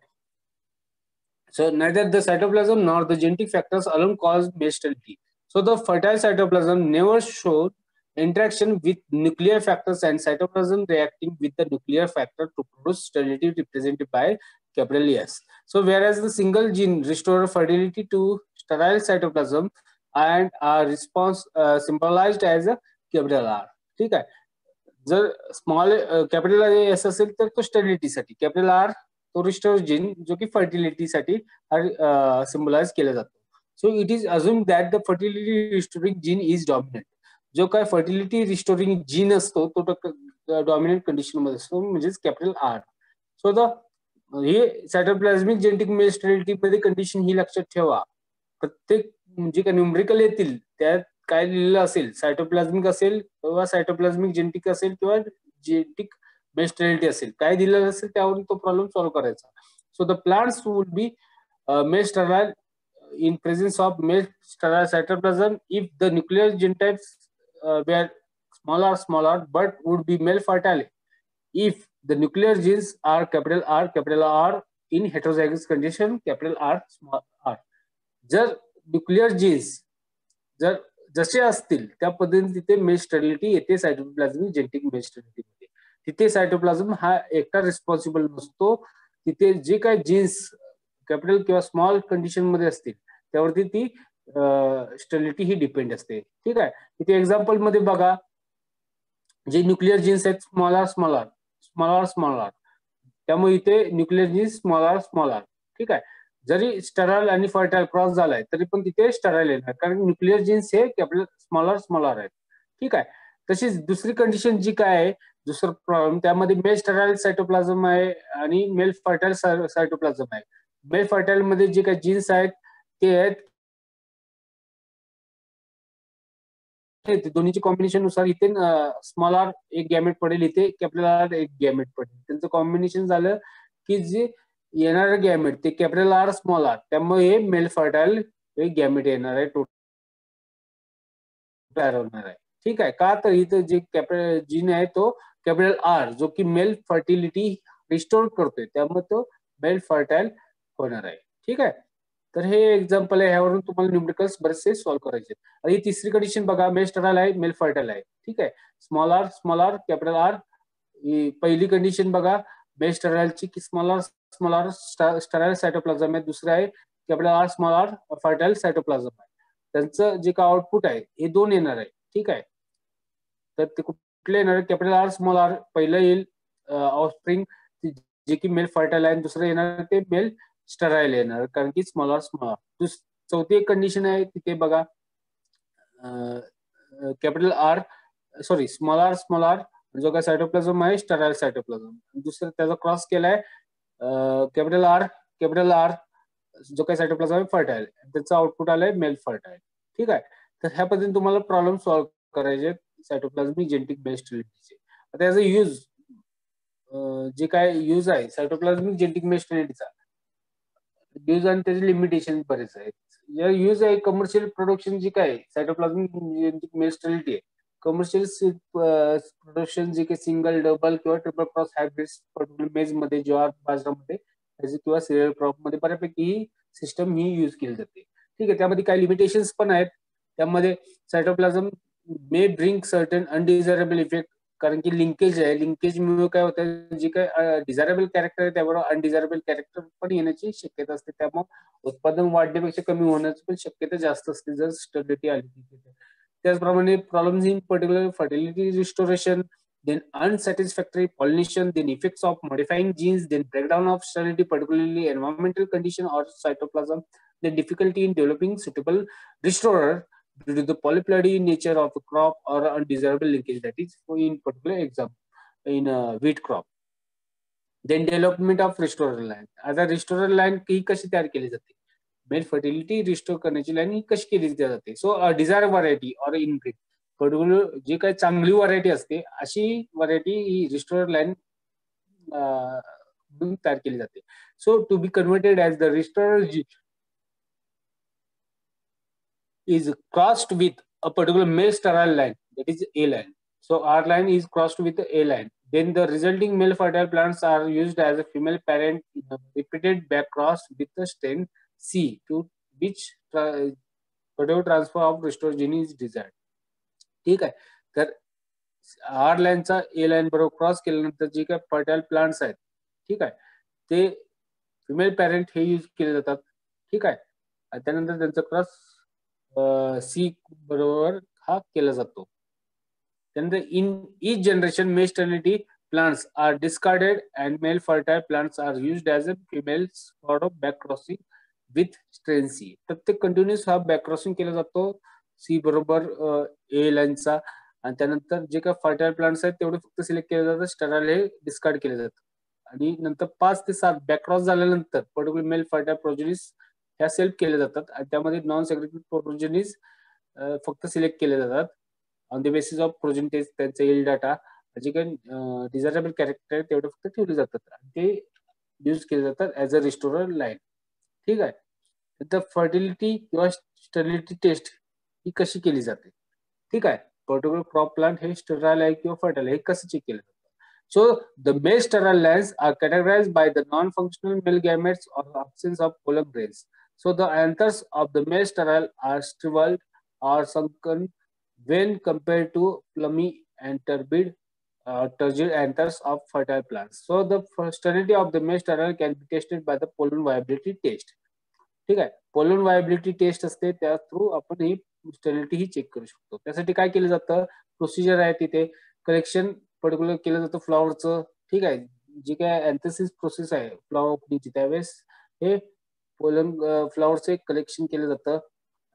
So neither the cytoplasm nor the genetic factors alone cause male sterility. So the fertile cytoplasm never showed interaction with nuclear factors and cytoplasm reacting with the nuclear factor to produce sterility represented by capital S. So whereas the single gene restore fertility to sterile cytoplasm and are response symbolized as a capital R. ठीक आहे. जर small capital S असेल तर तो स्टेरिलिटीसाठी, capital R तो restore gene जो की फर्टिलिटीसाठी symbolize केला जातो. So it is assume that the fertility restoring gene is dominant. जो काय फर्टिलिटी रिस्टोरिंग जीन असतो तो डॉमिनंट कंडिशन मध्ये असतो, म्हणजेच कॅपिटल आर. सो द हे सायटोप्लाझमिक जेनेटिक मेल स्टेरिलिटी मध्ये कंडिशन ही लक्षात ठेवा. प्रत्येक जे काही न्यूमरिकल येतील त्यात काय लिहिलेलं असेल, सायटोप्लाझमिक असेल किंवा सायटोप्लाझमिक जेनेटिक असेल किंवा जेनेटिक मेल स्टेरिलिटी असेल, काय दिलेलं असेल त्यावरून तो प्रॉब्लेम सॉल्व्ह करायचा. So the plants would be male sterile in presence of male sterile cytoplasm if the nuclear genotypes were smaller but would be male fertile if the nuclear genes are capital R in heterozygous condition, capital R small r. जर nuclear jeans जर जसे असतील त्या पद्धतीने तिथे male sterility येते सायटोप्लाझमिक genetic male sterility मध्ये. तिथे सायटोप्लाझम हा एकटा रिस्पॉन्सिबल नसतो. तिथे जे काही जीन्स कॅपिटल किंवा स्मॉल कंडिशन मध्ये असतील त्यावरती ती स्टेरिलिटी ही डिपेंड असते, ठीक आहे. इथे एक्झाम्पल मध्ये बघा, जे न्यूक्लिअर जीन्स आहेत स्मॉल आर, त्यामुळे इथे न्यूक्लिअर जीन्स स्मॉल आर, ठीक आहे. जरी स्टराईल आणि फर्टाईल क्रॉस झालाय तरी पण तिथे स्टराईल येणार, कारण न्यूक्लिअर जीन्स हे कॅपिटल स्मॉल आर आहेत, ठीक आहे. तशीच दुसरी कंडिशन जी काय आहे, दुसरं प्रॉब्लेम त्यामध्ये मेल स्टराईल सायटोप्लाझम आहे आणि मेल फर्टाईल सायटोप्लाझम आहे. मेल फर्टाईल मध्ये जे काही जीन्स आहेत ते आहेत दोन्हीच्या कॉम्बिनेशन नुसार इथे स्मॉल आर एक गॅमेट पडेल, इथे कॅपिटल आर एक गॅमेट पडेल. त्यांचं कॉम्बिनेशन झालं की जे येणारं गॅमेट ते कॅपिटल आर स्मॉल आर, त्यामुळे हे मेल फर्टाईल एक गॅमेट येणार आहे, टोटल होणार आहे, ठीक आहे. का तर इथं जे कॅपिटल जीन आहे तो कॅपिटल आर जो की मेल फर्टिलिटी रिस्टोर करतोय, त्यामुळे तो मेल फर्टाईल होणार आहे, ठीक आहे. तर हे एक्झाम्पल आहे, ह्यावरून तुम्हाला न्यूमरिकल्स बरेचसे सॉल्व्ह करायचे. आणि तिसरी कंडिशन बघा, मेल स्टराईल आहे मेल फर्टाईल आहे, ठीक आहे. Small R capital R. पहिली कंडिशन बघा मेल स्टराईलची की स्मॉल आर स्टराईल सायटोप्लाझम आहे, दुसरं आहे capital R small R fertile cytoplasm आहे. त्यांचं जे काय आउटपुट आहे हे दोन येणार आहे, ठीक आहे. तर ते कुठले येणार, कॅपिटल आर स्मॉल आर पहिलं येईल ऑफस्प्रिंग जे की मेल फर्टाईल आहे, दुसरं येणार ते मेल स्टराईल येणार, कारण की स्मॉल आर स्मॉल आर. चौथी एक कंडिशन आहे तिथे बघा, capital R sorry small R जो काय सायटोप्लाझम आहे स्टराईल सायटोप्लाझम, दुसरं त्याचा क्रॉस केलाय कॅपिटल आर जो काही सायटोप्लाझम आहे फर्टाईल, त्याचं आउटपुट आलंय मेल फर्टाईल. ठीक आहे. तर ह्या पद्धतीने तुम्हाला प्रॉब्लेम सॉल्व्ह करायचे सायटोप्लाझमिक जेनेटिक बेस्ड हेरिडिटीचे. आता याचा यूज जे काय यूज आहे सायटोप्लाझमिक जेनेटिक बेस्ड हेरिडिटीचा यूज आणि त्याचे लिमिटेशन बरेच आहेत. या यूज आहे कमर्शियल प्रोडक्शन जी काय सायटोप्लाझमिक जेनेटिक बेस्ड हेरिडिटी आहे, कमर्शियल प्रोडक्शन जे काही सिंगल डबल किंवा ट्रिपल क्रॉस हायब्रिड्स पर्टिक्युलर मेज मध्ये ज्वार बाजरामध्ये किंवा सिरियल क्रॉप मध्ये बऱ्यापैकी ही सिस्टम ही यूज केली जाते. ठीक आहे. त्यामध्ये काही लिमिटेशन्स पण आहेत. त्यामध्ये cytoplasm may bring certain undesirable effect, कारण की लिंकेज आहे, लिंकेजमुळे काय होतं जे काय डिझायरेबल कॅरेक्टर आहे त्याबरोबर अनडिझायरेबल कॅरेक्टर पण येण्याची शक्यता असते. त्यामुळे उत्पादन वाढण्यापेक्षा कमी होण्याची पण शक्यता जास्त असते जर स्टेबिलिटी आली. त्याचप्रमाणे problems in particular fertility restoration, then unsatisfactory pollination, then effects of modifying genes, then breakdown of sterility, particularly environmental condition or cytoplasm, then difficulty in developing suitable restorer due to the polyploidy nature of a crop or undesirable linkage, that is in particular example in a wheat crop. Then development of restorer line. आता restorer line ही कशी तयार केली जाते, male fertility restore करण्याची line ही कशी केली जाते. So desire variety or inbreed particular जी काही चांगली व्हरायटी असते अशी व्हरायटी ही रिस्टोर लाईन तयार केली जाते. So to be converted as the restore is crossed with a particular male sterile line, that is A line. So R line is crossed with A line. Then the resulting male fertile plants are used as a female parent in a repeated back cross with the strain C to which whatever transfer of restore gene is desired. ठीक आहे. तर R लाईनचा ए line बरोबर cross केल्यानंतर जे काही fertile plants आहेत, ठीक आहे, ते फिमेल पॅरेंट हे यूज केले जातात. ठीक आहे. त्यानंतर त्यांचा क्रॉस सी बरोबर हा केला जातो. त्यानंतर in each generation male sterility plants are discarded and male fertile plants are used as a female sort of back crossing with strain C. प्रत्येक कंटिन्युअस हा बॅक क्रॉसिंग केला जातो सी बरोबर ए लाईनचा, आणि त्यानंतर जे काही फर्टाईल प्लांट्स आहेत तेवढे फक्त सिलेक्ट केले जातात, स्टेराईल हे डिस्कार्ड केले जातात. आणि नंतर 5 ते 7 बॅक क्रॉस झाल्यानंतर पर्टिक्युलर मेल फर्टाईल प्रोजेनिस ह्या सेल्फ केले जातात आणि त्यामध्ये नॉन सेग्रेगेटेड प्रोजेनिस फक्त सिलेक्ट केले जातात ऑन द बेसिस ऑफ प्रोजेनिटेज, त्यांचा येईल डाटा जे काही डिझायरेबल कॅरेक्टर आहे तेवढे फक्त ठेवले जातात आणि ते यूज केले जातात ऍज अ रिस्टोरर लाईन. ठीक आहे. तर फर्टिलिटी किंवा स्टेरिलिटी टेस्ट ही कशी केली जाते, ठीक आहे, पर्टिक्युलर क्रॉप प्लांट हे स्टेराईल आहे किंवा फर्टाईल हे कसं चेक केलं जातं. So the male sterile lines are categorized by the non-functional male gametes or absence of pollen grains. So the anthers of the male sterile are shriveled or sunken when compared to plummy and turgid anthers of fertile plants. So the sterility of the male sterile can be tested by the pollen viability test. ठीक आहे. Pollen viability taste असते, त्या through आपण ही sterility ही check करू शकतो. त्यासाठी काय केलं जातं, प्रोसिजर आहे तिथे कलेक्शन पर्टिक्युलर केलं जातं फ्लॉवरचं. ठीक आहे. जी काय अँथेसिस प्रोसेस आहे फ्लॉवर ओपनिंगची, त्यावेळेस हे पोलन फ्लॉवरचं कलेक्शन केलं जातं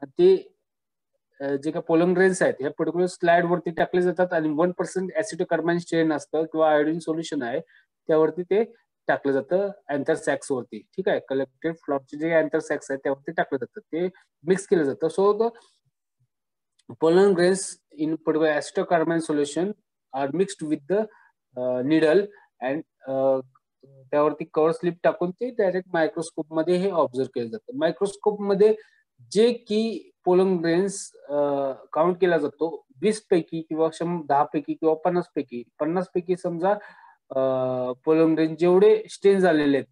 आणि ते जे काही पोलन ग्रेन्स आहेत हे पर्टिक्युलर स्लाइड वरती टाकले जातात आणि 1% ऍसिटोकार्बाइन स्ट्रेन असतं किंवा आयोडीन सोल्युशन आहे त्यावरती ते टाकलं जातं अँथर सॅक्स वरती. ठीक आहे. कलेक्टेड फ्लॉवरचे जे अँथर सॅक्स आहेत त्यावरती टाकलं जातं, ते मिक्स केलं जातं. So the pollen grains in particular acetocarbamide solution are mixed with the needle and त्यावरती कव्हर स्लिप टाकून ते डायरेक्ट मायक्रोस्कोप मध्ये हे ऑब्झर्व केलं जातं. मायक्रोस्कोप मध्ये जे की पोलन ग्रेन्स काउंट केला जातो 20 पैकी किंवा 10 पैकी किंवा 50 पैकी समजा पोलन ग्रेन जेवढे स्टेन झालेले आहेत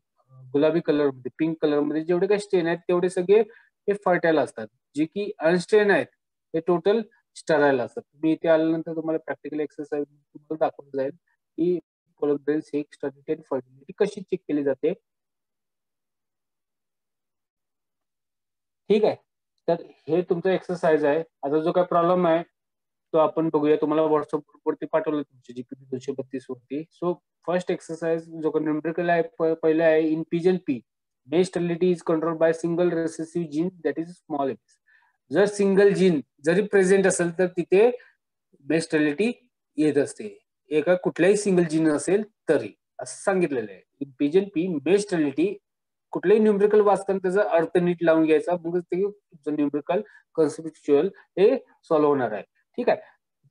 गुलाबी कलर मध्ये, पिंक कलर मध्ये जेवढे काही स्टेन आहेत तेवढे सगळे हे फर्टाईल असतात. जे की अनस्टेन आहेत हे टोटल स्टराईल असतात. तुम्ही इथे आल्यानंतर तुम्हाला प्रॅक्टिकल एक्सरसाइज तुम्हाला दाखवलं जाईल की पोलन ग्रेन्स हे स्टेरिलिटी आणि फर्टिलिटी कशी चेक केली जाते. ठीक आहे. तर हे तुमचं एक्सरसाइज आहे. आता जो काय प्रॉब्लेम आहे तो आपण बघूया. तुम्हाला व्हॉट्सअप वरती पाठवलं तुमची जीपीटी 232 वरती. सो फर्स्ट एक्सरसाइज जो न्यूमेरिकल आहे पहिला आहे, in pigeon P mesh sterility is control by single recessive gene that is small AIIMS. जर सिंगल जीन जरी प्रेझेंट असेल तर तिथे मेश स्टेरिलिटी येत असते, एका कुठल्याही सिंगल जीन असेल तरी, असं सांगितलेलं आहे. In pigeon P mesh sterility, कुठलेही न्यूमेरिकल वाचताना त्याचा अर्थ नीट लावून घ्यायचा, मग ते न्यूमेरिकल कन्सेप्च्युअल हे सॉल्व्ह होणार आहे. ठीक आहे.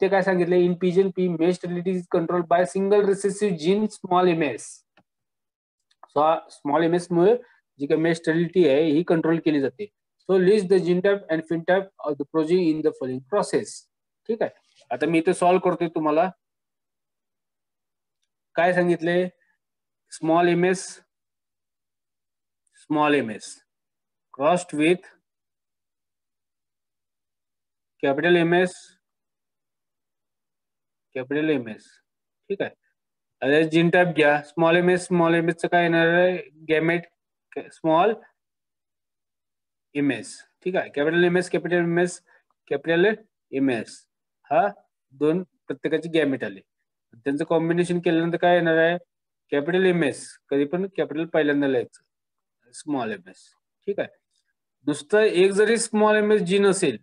ते काय सांगितलं, in pigeon P mesh sterility is control by single recessive gene small MS. So small MS मुळे जी काही मेश स्टेरिलिटी आहे ही कंट्रोल केली जाते. So list the genotype and phenotype of the project in the following process. ठीक आहे. आता मी इथे solve करतोय. तुम्हाला काय सांगितले, small MS crossed with capital MS. ठीक आहे. आता जीन टाइप घ्या, स्मॉल एमएस चं काय येणार आहे, गॅमेट स्मॉल एमएस. ठीक आहे. कॅपिटल एमएस हा दोन प्रत्येकाची गॅमेट आले, त्यांचं कॉम्बिनेशन केल्यानंतर काय येणार आहे, कॅपिटल एमएस. कधी पण कॅपिटल पहिल्यांदा लिहायचं, स्मॉल एमएस. ठीक आहे. नुसतं एक जरी स्मॉल एमएस जीन असेल,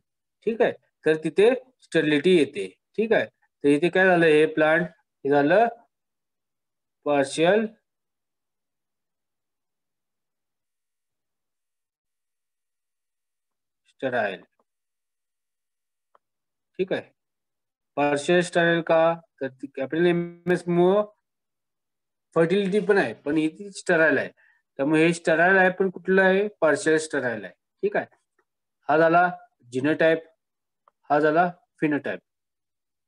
ठीक आहे, तर तिथे स्टेरिलिटी येते. ठीक आहे. तर इथे काय झालं, हे प्लांट हे झालं पार्शियल स्टेराइल. ठीक आहे. पार्शियल स्टेराइल का, तर कॅपिटल एमएस मुळे फर्टिलिटी पण आहे, पण इथे स्टेराइल आहे, त्यामुळे हे स्टेराइल आहे, पण कुठलं आहे, पार्शियल स्टेराइल आहे. ठीक आहे. हा झाला जिनोटाइप, हा झाला फिनोटाइप.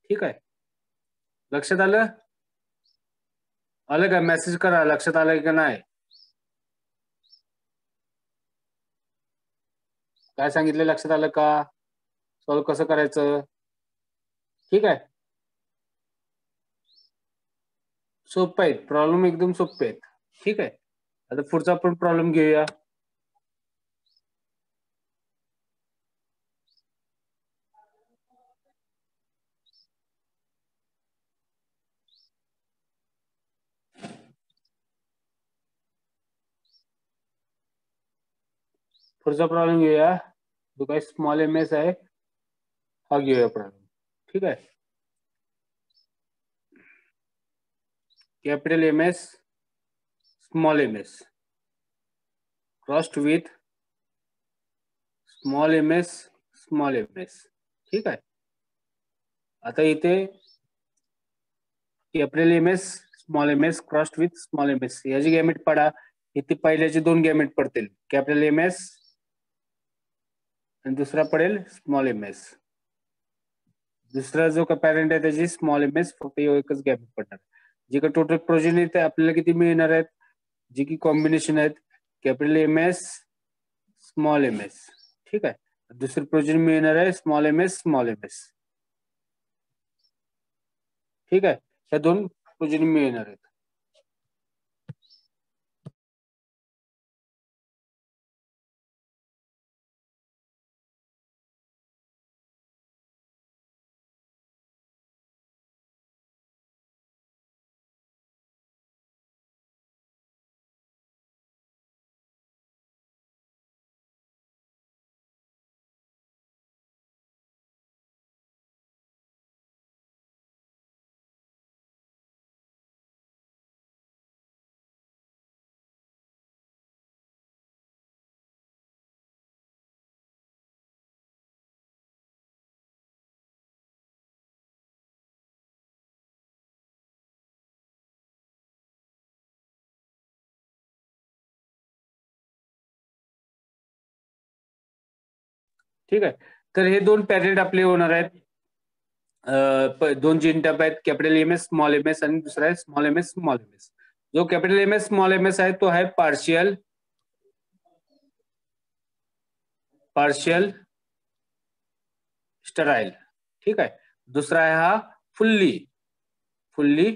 ठीक आहे. लक्षात आलं का, मेसेज करा लक्षात आलं का नाही. काय सांगितलं लक्षात आलं का, सॉल्व कसं करायचं. ठीक आहे. सोपं आहेत प्रॉब्लेम, एकदम सोपे आहेत. ठीक आहे. आता पुढचा आपण प्रॉब्लेम घेऊया. पुढचा प्रॉब्लेम घेऊया, जो काही स्मॉल एमएस आहे हा घेऊया प्रॉब्लेम. ठीक आहे. Capital MS small MS crossed with small MS. ठीक आहे. आता इथे capital MS small MS crossed with small MS याची गॅमेट पडा. इथे पहिल्याचे दोन गॅमेट पडतील, कॅपिटल एमएस आणि दुसरा पडेल स्मॉल एमएस. दुसरा जो का पॅरेंट आहे त्याची स्मॉल एमएस, फक्त एकच गॅमेट पडणार. जे का टोटल प्रोजेन येते आपल्याला किती मिळणार आहेत, जे की कॉम्बिनेशन आहेत, कॅपिटल एमएस स्मॉल एमएस. ठीक आहे. दुसरे प्रोजेन मिळणार आहे स्मॉल एमएस. ठीक आहे. ह्या दोन प्रोजेन मिळणार आहेत. ठीक आहे. तर हे दोन पॅरेंट आपले होणार आहेत. दोन जीन टाइप आहेत, कॅपिटल एमएस स्मॉल एमएस आणि दुसरा आहे स्मॉल एमएस. जो कॅपिटल एमएस स्मॉल एमएस आहे तो आहे पार्शियल स्टेराइल. ठीक आहे. दुसरा आहे हा फुल्ली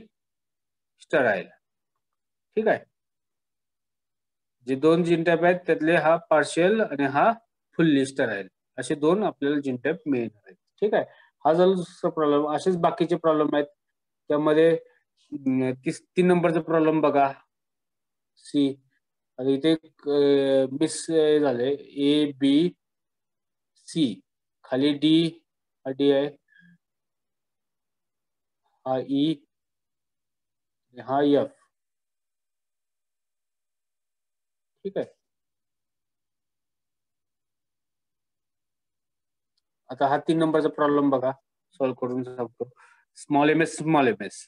स्टेराइल. ठीक आहे. जे दोन जीन टाइप आहेत त्यातले हा पार्शियल आणि हा फुल्ली स्टेराइल, असे दोन आपल्याला जीन टाइप मिळणार आहेत. ठीक आहे. हा झाला दुसरा प्रॉब्लेम. असेच बाकीचे प्रॉब्लेम आहेत. त्यामध्ये 3 नंबरचा प्रॉब्लेम बघा, सी. आता इथे मिस झाले, ए बी सी, खाली डी, हा डी आहे, हा ई, हा एफ. ठीक आहे. आता हा 3 नंबरचा प्रॉब्लेम बघा, सॉल्व्ह करून सांगतो. Small M S, small M S,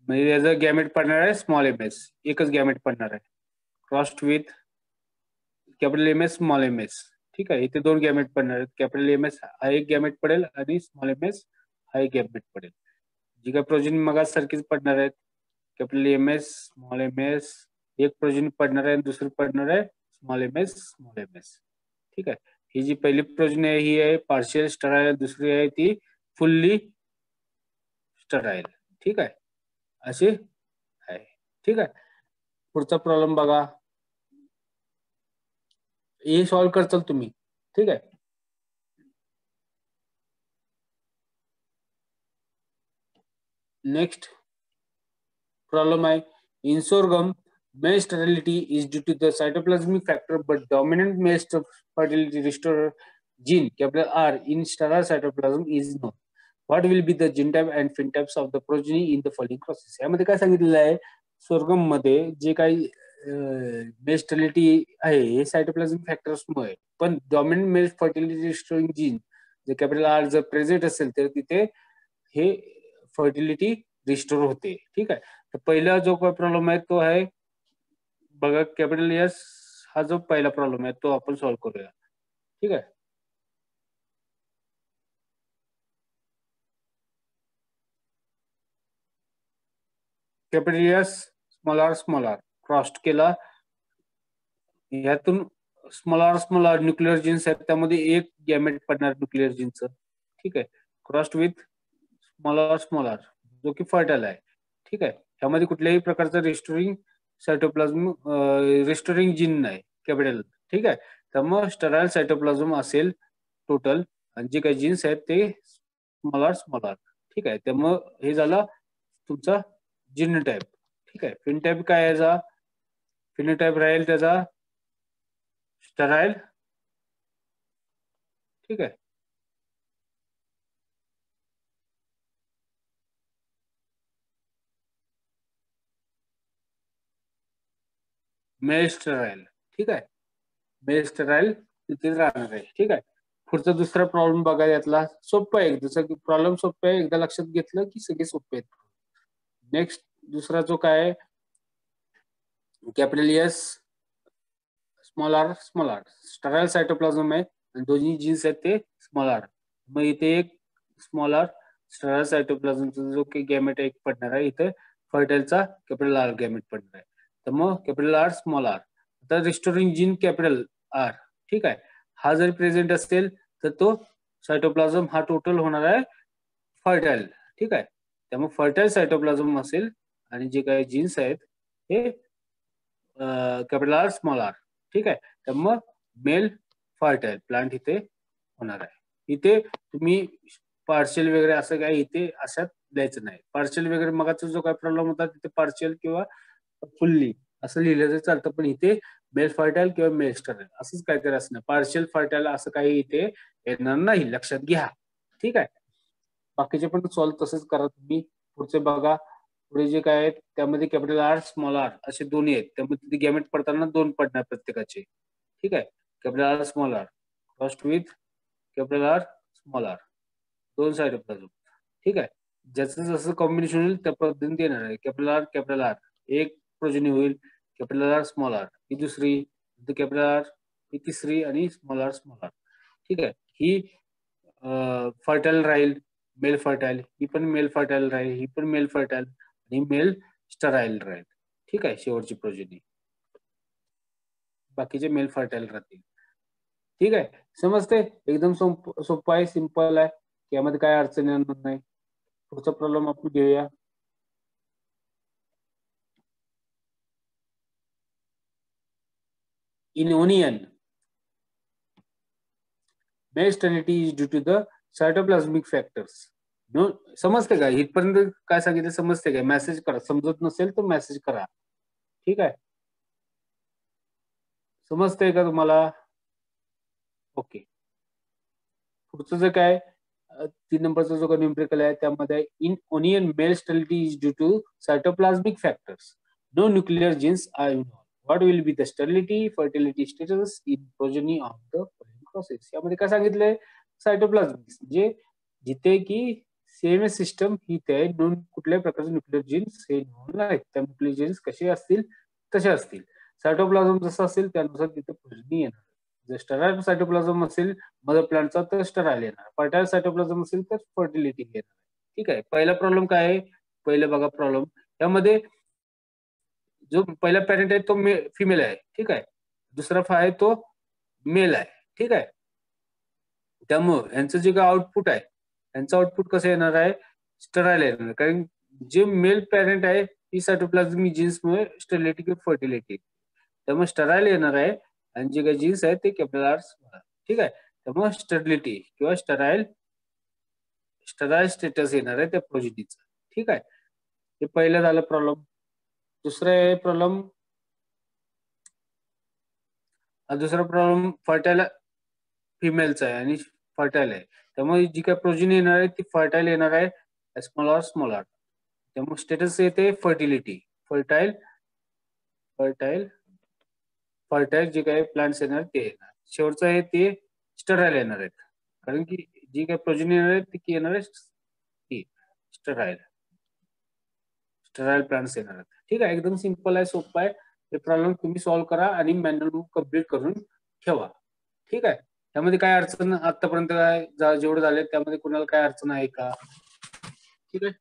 म्हणजे याचा गॅमेट पडणार आहे स्मॉल एम एस, एकच गॅमेट पडणार आहे. Crossed with capital M S, small M S. ठीक आहे. इथे 2 गॅमेट पडणार आहेत. कॅपिटल एम एस हा एक गॅमेट पडेल आणि स्मॉल एम एस हा एक गॅमेट पडेल. जी काय प्रोजेनी मग सारखीच पडणार आहेत. Capital M S, small M S, एक प्रोजेनी पडणार आहे, दुसरी पडणार आहे small M S, small M S. ठीक आहे. ही जी पहिली प्रोजेनी आहे ही आहे पार्शियल स्टराईल, दुसरी आहे ती फुल्ली स्टराईल. ठीक आहे. अशी आहे. ठीक आहे. पुढचा प्रॉब्लेम बघा, हे सॉल्व्ह करताल तुम्ही. ठीक आहे. नेक्स्ट प्रॉब्लेम आहे, in sorghum male sterility is due to the cytoplasmic factor, but dominant male fertility restorer gene capital R in sterile cytoplasm is known. What will be the genotype and phenotypes of the progeny in the following process? यामध्ये काय सांगितलेलं आहे, sorghum मध्ये जे काही male sterility आहे हे सायटोप्लाझमिक फॅक्टर्समुळे, पण dominant mail fertility restoring gene जे कॅपिटल आर जर प्रेझेंट असेल तर तिथे हे फर्टिलिटी रिस्टोर होते. ठीक आहे. तर पहिला जो काही प्रॉब्लेम आहे तो आहे बघा, कॅपिटल एस हा जो पहिला प्रॉब्लेम आहे तो आपण सॉल्व्ह करूया. ठीक आहे. Capital S, small R cross केला, यातून स्मॉल आर न्यूक्लिअर जीन्स आहेत, त्यामध्ये एक गॅमेट पडणार न्यूक्लिअर जीनचं. ठीक आहे. क्रॉस्ड विथ स्मॉल आर जो की फर्टाईल आहे. ठीक आहे. ह्यामध्ये कुठल्याही प्रकारचं रिस्टोरिंग सायटोप्लाझम रिस्टोरिंग जीन नाही कॅपिटल. ठीक आहे. त्यामुळे स्टराईल सायटोप्लाझम असेल टोटल, आणि जे काही जीन्स आहेत ते स्मॉल आर. ठीक आहे. त्यामुळं हे झालं तुमचा जीनोटाइप. ठीक आहे. फिनोटाइप काय याचा, फिनोटाइप राहील त्याचा स्टराईल. ठीक आहे. Male sterile. ठीक आहे. मेल स्टराईल तिथेच राहणार आहे. ठीक आहे. पुढचा दुसरा प्रॉब्लेम बघा, यातला सोपं आहे. जसं की प्रॉब्लेम सोपं आहे, एकदा लक्षात घेतलं की सगळे सोपे आहेत. नेक्स्ट दुसरा जो काय आहे, capital S, small R sterile cytoplasm आहे आणि दोन्ही जीन्स आहेत ते स्मॉल आर. मग इथे एक स्मॉल आर स्टराईल सायटोप्लाझमचा जो काही गॅमेट एक पडणार आहे, इथे फर्टाईलचा कॅपिटल आर गॅमेट पडणार आहे. तर मग कॅपिटल आर, स्मॉल आर. आता रिस्टोरिंग जीन कॅपिटल आर. ठीक आहे. हा जर प्रेझेंट असेल तर तो सायटोप्लाझम हा टोटल होणार आहे फर्टाईल. ठीक आहे. त्यामुळे फर्टाईल सायटोप्लाझम असेल आणि जे काही जीन्स आहेत हे कॅपिटल आर, स्मॉल आर. ठीक आहे. त्यामुळे मेल फर्टाईल प्लांट इथे होणार आहे. इथे तुम्ही पार्शियल वगैरे असं काही इथे अशात द्यायचं नाही. पार्शियल वगैरे मगाचा जो काही प्रॉब्लेम होता तिथे पार्शियल किंवा फुल्ली असं लिहिलं तर चालतं, पण इथे मेल फर्टाईल किंवा मेल स्टराईल असंच काहीतरी असणार. पार्शियल फर्टाईल असं काही इथे येणार नाही, लक्षात घ्या. ठीक आहे. बाकीचे पण सॉल्व्ह तसंच करा तुम्ही. पुढचे बघा, पुढे जे काय आहेत त्यामध्ये कॅपिटल आर, स्मॉल आर असे दोन्ही आहेत, त्यामुळे तिथे गॅमेट पडताना 2 पडणार प्रत्येकाचे. ठीक आहे. Capital R, small R crossed with capital R, small R, 2 cytoplasm. ठीक आहे. ज्याचं जसं कॉम्बिनेशन होईल त्या पद्धतीने देणार आहे. कॅपिटल आर एक प्रोजेनी होईल, कॅपिटल आर, स्मॉल आर ही दुसरी, कॅपिटल आर ही तिसरी आणि स्मॉल आर. ठीक आहे. ही फर्टाईल राहील, मेल फर्टाईल, ही पण मेल फर्टाईल राहील, ही पण मेल फर्टाईल आणि मेल स्टराईल राहील. ठीक आहे. शेवटची प्रोजेनी बाकीचे मेल फर्टाईल राहतील. ठीक आहे. समजते, एकदम सोपं आहे, सिंपल आहे, यामध्ये काय अडचण येणार नाही. पुढचा प्रॉब्लेम आपण घेऊया. In onion, male sterility is due to the cytoplasmic factors. समजते का इथपर्यंत? काय सांगितलं समजते का? मेसेज करा, समजत नसेल तर मेसेज करा. ठीक आहे, समजतंय का तुम्हाला? ओके. पुढचं जे काय 3 नंबरचा जो न्यूमेरिकल आहे त्यामध्ये in onion male sterility is due to cytoplasmic factors. No nuclear genes are involve. What will be the sterility fertility status in progeny of the process. यामध्ये काय सांगितलंय? सायटोप्लाझ्मिक म्हणजे जिथे की सेम सिस्टम ही ते दोन कुठल्याही प्रकारचे न्यूक्लिअर जीन्स हे इन्व्हॉल्व नाहीत. त्या न्यूक्लिअर जीन्स कसे असतील तसे असतील. सायटोप्लाझम जसं असेल त्यानुसार तिथे प्रोजेनी येणार. जर स्टराईल सायटोप्लाझम असेल मदर प्लांटचा तर स्टराईल येणार. फर्टाईल सायटोप्लाझम असेल तर फर्टिलिटी येणार. ठीक आहे, पहिला प्रॉब्लेम काय आहे? पहिलं बघा प्रॉब्लेम. त्यामध्ये जो पहिला पॅरेंट आहे तो फिमेल आहे. ठीक आहे, दुसरा आहे तो मेल आहे. ठीक आहे, त्यामुळं यांचं जे काय आउटपुट आहे यांचं आउटपुट कसं येणार आहे? स्टराईल येणार. कारण जे मेल पॅरेंट आहे ही सायटोप्लाझमिक जीन्समुळे स्टेरिलिटी किंवा फर्टिलिटी, त्यामुळे स्टराईल येणार आहे. आणि जे काही जीन्स आहे ते कॅपिलर्स. ठीक आहे, त्यामुळे स्टेरिलिटी किंवा स्टराईल स्टेटस येणार आहे त्या प्रोजेनीचं. ठीक आहे, हे पहिलं झालं प्रॉब्लेम. दुसरं प्रॉब्लेम, दुसरा प्रॉब्लेम फर्टाईल फिमेलचा आहे आणि फर्टाईल आहे. त्यामुळे जी काय प्रोजेनी येणार आहे ती फर्टाईल येणार आहे, स्मॉल आर. त्यामुळे स्टेटस येते फर्टिलिटी. फर्टाईल फर्टाईल फर्टाईल जे काही प्लांट्स येणार ते येणार. शेवटचं आहे ते स्टराईल येणार आहेत. कारण की जी काही प्रोजेनी येणार आहे ती येणार आहे स्टराईल प्लांट्स येणार आहेत. ठीक आहे, एकदम सिंपल आहे, सोपं आहे. हे प्रॉब्लेम तुम्ही सॉल्व्ह करा आणि मॅन्युअल बुक कम्प्लीट करून ठेवा. ठीक आहे, त्यामध्ये काय अडचण आतापर्यंत काय जेवढं झाले त्यामध्ये कुणाला काय अडचण आहे का? ठीक आहे.